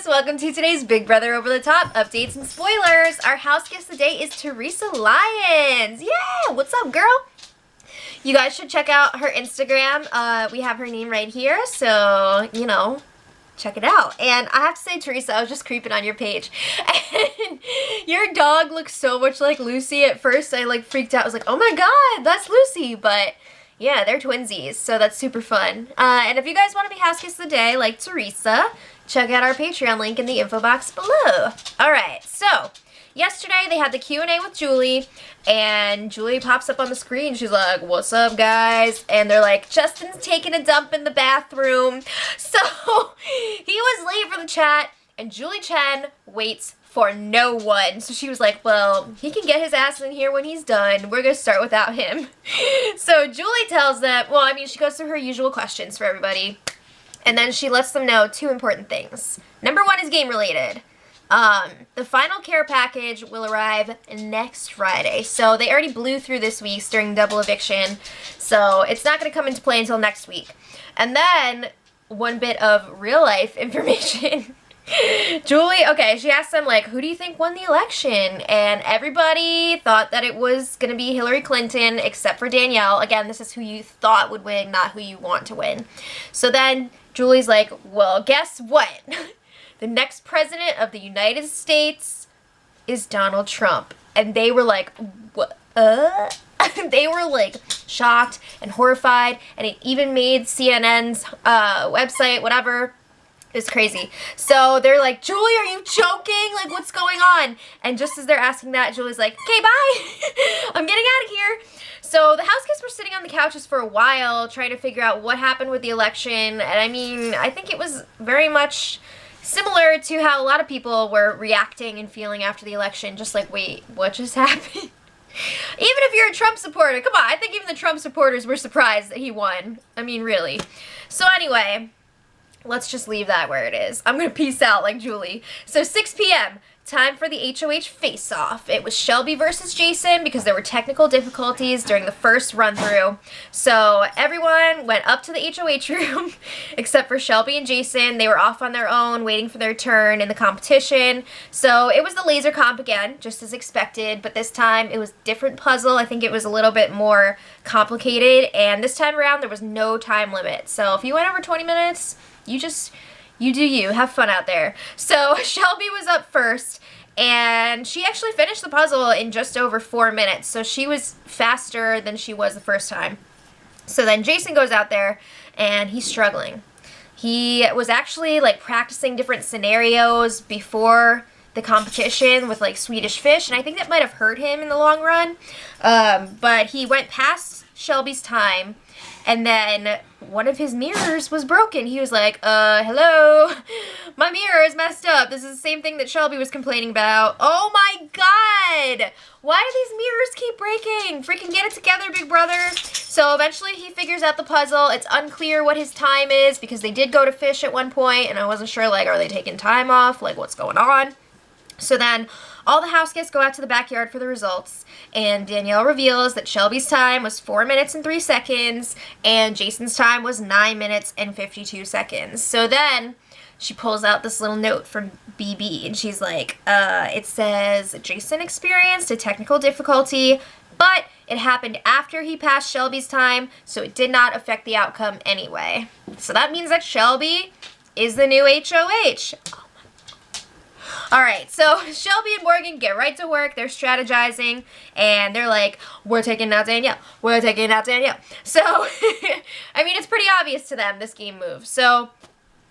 welcome to today's Big Brother Over the Top updates and spoilers. Our house guest today is Teresa Lyons. Yeah, what's up, girl? You guys should check out her Instagram. We have her name right here, so, you know, check it out. And I have to say, Teresa, I was just creeping on your page, and your dog looks so much like Lucy. At first, I like freaked out. I was like, oh my god, that's Lucy, but yeah, they're twinsies, so that's super fun. And if you guys want to be house guest of the day, like Teresa, check out our Patreon link in the info box below. Alright, so yesterday they had the Q&A with Julie, and Julie pops up on the screen. She's like, what's up, guys? And they're like, Justin's taking a dump in the bathroom. So he was late for the chat, and Julie Chen waits for no one. So she was like, well, he can get his ass in here when he's done. We're gonna start without him. So Julie tells them, well, I mean, she goes through her usual questions for everybody, and then she lets them know two important things. Number one is game related. The final care package will arrive next Friday. So they already blew through this week's during double eviction, so it's not going to come into play until next week. And then one bit of real life information. Julie, okay, she asked them, like, who do you think won the election? And everybody thought that it was going to be Hillary Clinton, except for Danielle. Again, this is who you thought would win, not who you want to win. So then Julie's like, well, guess what? The next president of the United States is Donald Trump. And they were like, what? They were like shocked and horrified, and it even made CNN's website, whatever. It's crazy. So they're like, Julie, are you joking? Like, what's going on? And just as they're asking that, Julie's like, okay, bye. I'm getting out of here. So the house guests were sitting on the couches for a while trying to figure out what happened with the election. And I mean, I think it was very much similar to how a lot of people were reacting and feeling after the election. Just like, wait, what just happened? Even if you're a Trump supporter, come on, I think even the Trump supporters were surprised that he won. I mean, really. So anyway, let's just leave that where it is. I'm going to peace out like Julie. So 6 p.m., time for the HOH face-off. It was Shelby versus Jason because there were technical difficulties during the first run-through. So everyone went up to the HOH room except for Shelby and Jason. They were off on their own waiting for their turn in the competition. So it was the laser comp again, just as expected, but this time it was a different puzzle. I think it was a little bit more complicated, and this time around there was no time limit. So if you went over 20 minutes, you do you. Have fun out there. So Shelby was up first, and she actually finished the puzzle in just over 4 minutes. So she was faster than she was the first time. So then Jason goes out there, and he's struggling. He was actually like practicing different scenarios before the competition with like Swedish Fish, and I think that might have hurt him in the long run. But he went past Shelby's time, and then one of his mirrors was broken. He was like, hello, my mirror is messed up. This is the same thing that Shelby was complaining about. Oh my god! Why do these mirrors keep breaking? Freaking get it together, big brother. So eventually he figures out the puzzle. It's unclear what his time is because they did go to Fish at one point, and I wasn't sure, like, are they taking time off? Like, what's going on? So then all the house guests go out to the backyard for the results, and Danielle reveals that Shelby's time was 4 minutes and 3 seconds, and Jason's time was 9 minutes and 52 seconds. So then she pulls out this little note from BB, and she's like, it says, Jason experienced a technical difficulty, but it happened after he passed Shelby's time, so it did not affect the outcome anyway. So that means that Shelby is the new HOH. Alright, so Shelby and Morgan get right to work. They're strategizing, and they're like, we're taking out Danielle. We're taking out Danielle. So, I mean, it's pretty obvious to them, this game move. So,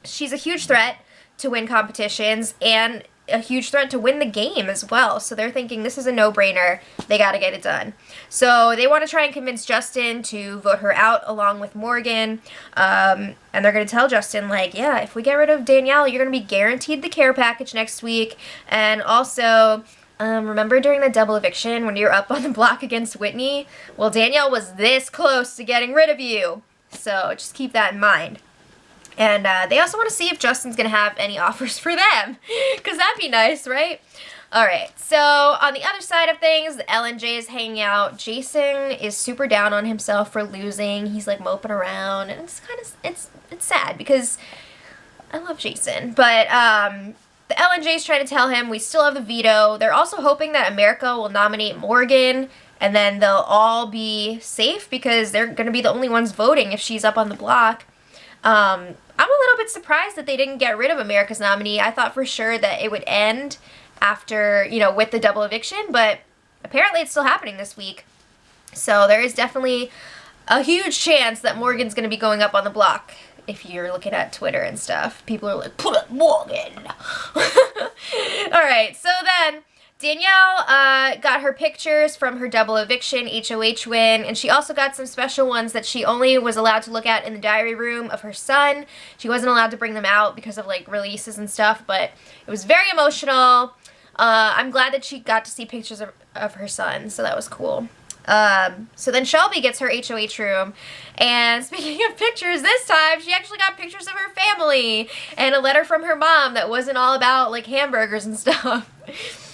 she's a huge threat to win competitions, and a huge threat to win the game as well. So they're thinking this is a no-brainer. They got to get it done. So they want to try and convince Justin to vote her out along with Morgan. And they're going to tell Justin, like, yeah, if we get rid of Danielle, you're going to be guaranteed the care package next week. And also, remember during the double eviction when you were up on the block against Whitney? Well, Danielle was this close to getting rid of you. So just keep that in mind. And they also want to see if Justin's going to have any offers for them. Because that'd be nice, right? Alright, so on the other side of things, LNJ is hanging out. Jason is super down on himself for losing. He's like moping around. And it's kind of, it's sad because I love Jason. But the LNJ's trying to tell him we still have the veto. They're also hoping that America will nominate Morgan, and then they'll all be safe because they're going to be the only ones voting if she's up on the block. I'm a little bit surprised that they didn't get rid of America's nominee. I thought for sure that it would end after, you know, with the double eviction, but apparently it's still happening this week. So there is definitely a huge chance that Morgan's going to be going up on the block. If you're looking at Twitter and stuff, people are like, put up Morgan. Alright, so then Danielle got her pictures from her double eviction HOH win, and she also got some special ones that she only was allowed to look at in the diary room of her son. She wasn't allowed to bring them out because of like releases and stuff, but it was very emotional. I'm glad that she got to see pictures of her son, so that was cool. So then Shelby gets her HOH room, and speaking of pictures, this time she actually got pictures of her family and a letter from her mom that wasn't all about like hamburgers and stuff.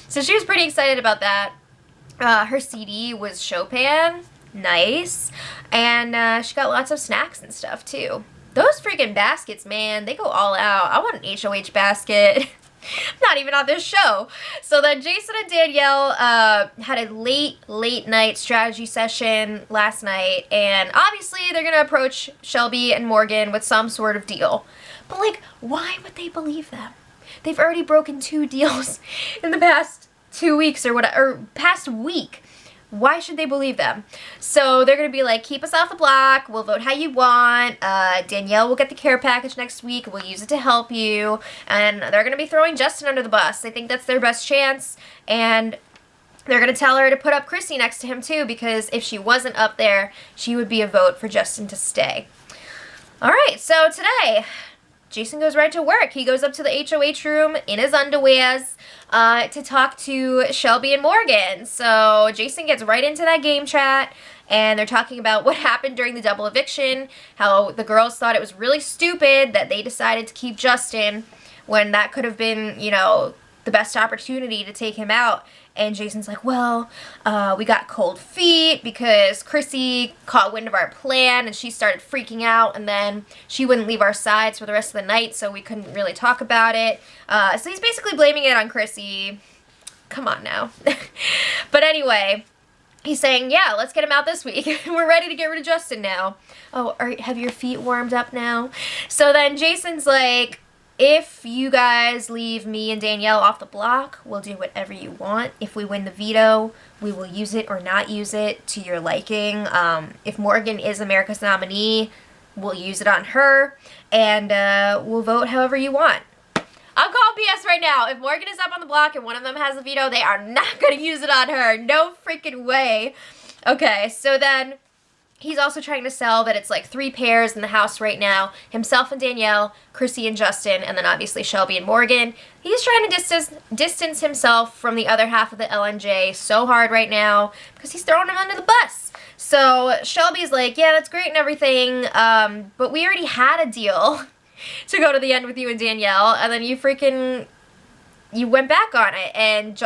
So she was pretty excited about that. Her CD was Chopin, nice, and she got lots of snacks and stuff too. Those freaking baskets, man, they go all out. I want an HOH basket. Not even on this show. So then Jason and Danielle had a late night strategy session last night, and obviously they're gonna approach Shelby and Morgan with some sort of deal. But like, why would they believe them? They've already broken 2 deals in the past 2 weeks or whatever, or past week. Why should they believe them? So they're going to be like, keep us off the block. We'll vote how you want. Danielle will get the care package next week. We'll use it to help you. And they're going to be throwing Justin under the bus. I think that's their best chance. And they're going to tell her to put up Chrissy next to him too, because if she wasn't up there, she would be a vote for Justin to stay. All right, so today, Jason goes right to work. He goes up to the HOH room in his underwears to talk to Shelby and Morgan. So Jason gets right into that game chat, and they're talking about what happened during the double eviction, how the girls thought it was really stupid that they decided to keep Justin when that could have been, you know, the best opportunity to take him out. And Jason's like, well, we got cold feet because Chrissy caught wind of our plan and she started freaking out, and then she wouldn't leave our sides for the rest of the night, so we couldn't really talk about it. So he's basically blaming it on Chrissy. Come on now. But anyway, he's saying, yeah, let's get him out this week. We're ready to get rid of Justin now. Oh, have your feet warmed up now? So then Jason's like, if you guys leave me and Danielle off the block, we'll do whatever you want. If we win the veto, we will use it or not use it to your liking. If Morgan is America's nominee, we'll use it on her, and we'll vote however you want. I'm calling BS right now. If Morgan is up on the block and one of them has a veto, they are not going to use it on her. No freaking way. Okay, so then he's also trying to sell that it's like 3 pairs in the house right now. Himself and Danielle, Chrissy and Justin, and then obviously Shelby and Morgan. He's trying to distance himself from the other half of the LNJ so hard right now because he's throwing them under the bus. So Shelby's like, yeah, that's great and everything, but we already had a deal to go to the end with you and Danielle, and then you went back on it. And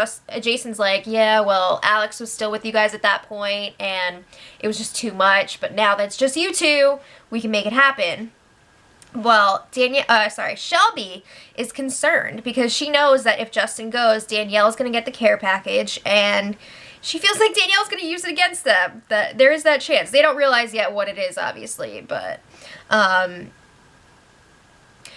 Jason's like, yeah, well, Alex was still with you guys at that point, and it was just too much, but now that it's just you two, we can make it happen. Well, Shelby is concerned because she knows that if Justin goes, Danielle's going to get the care package, and she feels like Danielle's going to use it against them. That there is that chance. They don't realize yet what it is, obviously, but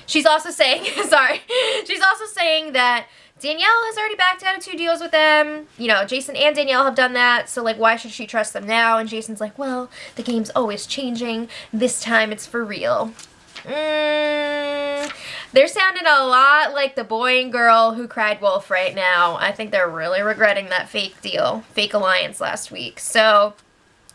she's also saying, she's also saying that Danielle has already backed out of 2 deals with them. You know, Jason and Danielle have done that, so, like, why should she trust them now? And Jason's like, well, the game's always changing. This time it's for real. They're sounding a lot like the boy and girl who cried wolf right now. I think they're really regretting that fake alliance last week. So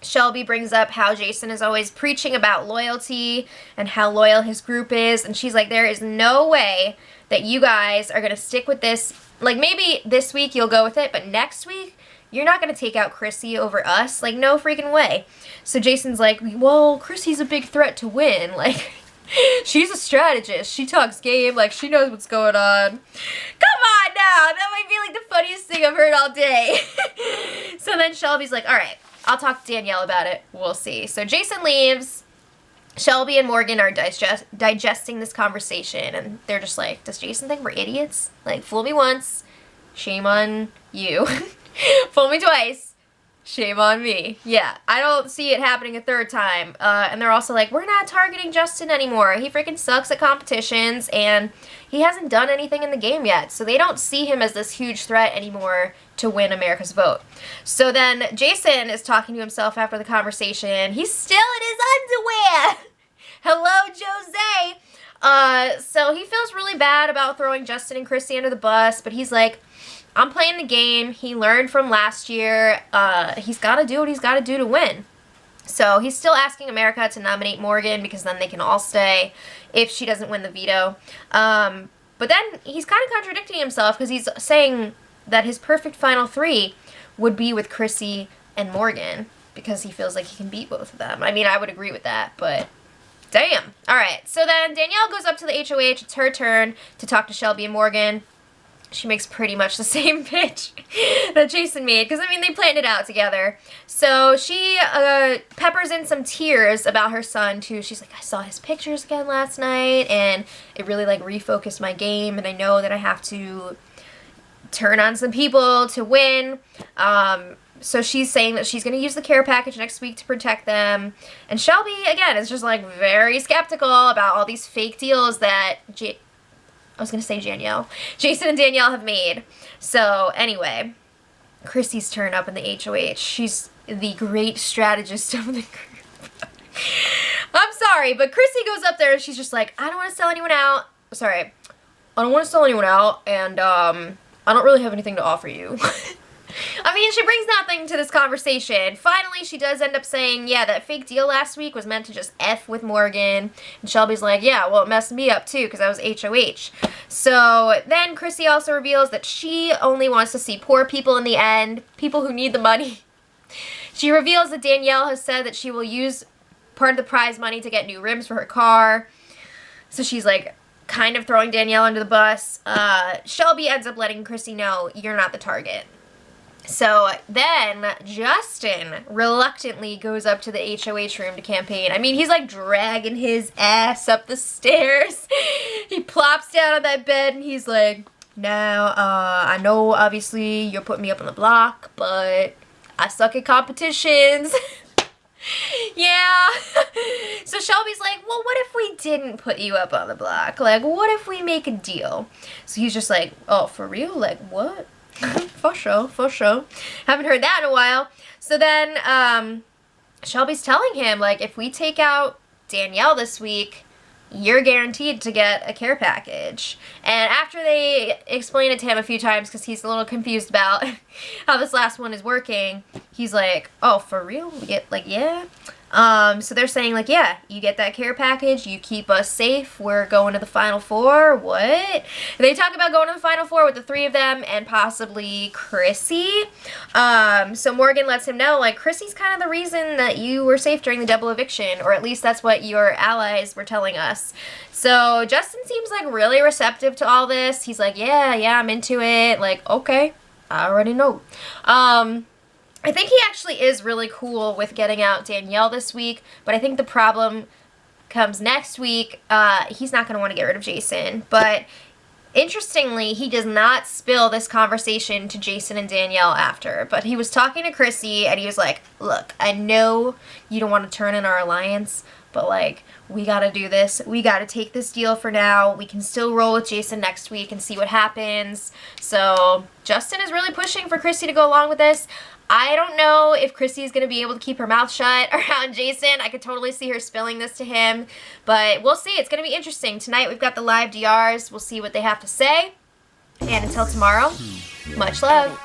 Shelby brings up how Jason is always preaching about loyalty and how loyal his group is, and she's like, there is no way that you guys are going to stick with this. Like, maybe this week you'll go with it, but next week you're not going to take out Chrissy over us. Like, no freaking way. So Jason's like, well, Chrissy's a big threat to win. Like, she's a strategist. She talks game. Like, she knows what's going on. Come on now. That might be like the funniest thing I've heard all day. So then Shelby's like, all right, I'll talk to Danielle about it. We'll see. So Jason leaves, Shelby and Morgan are digesting this conversation, and they're just like, does Jason think we're idiots? Like, fool me once, shame on you. Fool me twice, shame on me. Yeah, I don't see it happening a third time. And they're also like, we're not targeting Justin anymore. He freaking sucks at competitions, and he hasn't done anything in the game yet. So they don't see him as this huge threat anymore to win America's vote. So then Jason is talking to himself after the conversation. He's still in his underwear. Hello, Jose. So he feels really bad about throwing Justin and Chrissy under the bus, but he's like, I'm playing the game. He learned from last year. He's got to do what he's got to do to win. So he's still asking America to nominate Morgan because then they can all stay if she doesn't win the veto. But then he's kind of contradicting himself because he's saying that his perfect final three would be with Chrissy and Morgan because he feels like he can beat both of them. I mean, I would agree with that, but damn. All right, so then Danielle goes up to the HOH. It's her turn to talk to Shelby and Morgan. She makes pretty much the same pitch that Jason made because, I mean, they planned it out together. So she peppers in some tears about her son, too. She's like, I saw his pictures again last night, and it really, like, refocused my game, and I know that I have to turn on some people to win. So she's saying that she's going to use the care package next week to protect them. And Shelby, again, is just, like, very skeptical about all these fake deals that Jason and Danielle have made. So, anyway, Chrissy's turn up in the HOH. She's the great strategist of the group. I'm sorry, but Chrissy goes up there and she's just like, I don't want to sell anyone out. Sorry. I don't want to sell anyone out, and, I don't really have anything to offer you. I mean, she brings nothing to this conversation. Finally, she does end up saying, yeah, that fake deal last week was meant to just F with Morgan. And Shelby's like, yeah, well, it messed me up too because I was HOH. So then Chrissy also reveals that she only wants to see poor people in the end, people who need the money. She reveals that Danielle has said that she will use part of the prize money to get new rims for her car. So she's like, kind of throwing Danielle under the bus. Shelby ends up letting Chrissy know, you're not the target. So then Justin reluctantly goes up to the HOH room to campaign. I mean, he's like dragging his ass up the stairs. He plops down on that bed and he's like, now, I know obviously you're putting me up on the block, but I suck at competitions. Yeah. So Shelby's like, well, what if we didn't put you up on the block? Like, what if we make a deal? So he's just like, oh, for real? Like, what? For sure, for sure. Haven't heard that in a while. So then Shelby's telling him, like, if we take out Danielle this week, you're guaranteed to get a care package. And after they explain it to him a few times, because he's a little confused about how this last one is working, he's like, oh, for real? We get, like, yeah? So they're saying, like, yeah, you get that care package, you keep us safe, we're going to the Final Four, what? They talk about going to the Final Four with the three of them and possibly Chrissy. So Morgan lets him know, like, Chrissy's kind of the reason that you were safe during the double eviction, or at least that's what your allies were telling us. So Justin seems, like, really receptive to all this. He's like, yeah, I'm into it. Like, okay, I already know. I think he actually is really cool with getting out Danielle this week, but I think the problem comes next week. He's not going to want to get rid of Jason, but interestingly, he does not spill this conversation to Jason and Danielle after, but he was talking to Chrissy, and he was like, look, I know you don't want to turn in our alliance, but, like, we got to do this. We got to take this deal for now. We can still roll with Jason next week and see what happens. So Justin is really pushing for Chrissy to go along with this. I don't know if Chrissy is going to be able to keep her mouth shut around Jason. I could totally see her spilling this to him, but we'll see. It's going to be interesting. Tonight we've got the live DRs. We'll see what they have to say. And until tomorrow, much love.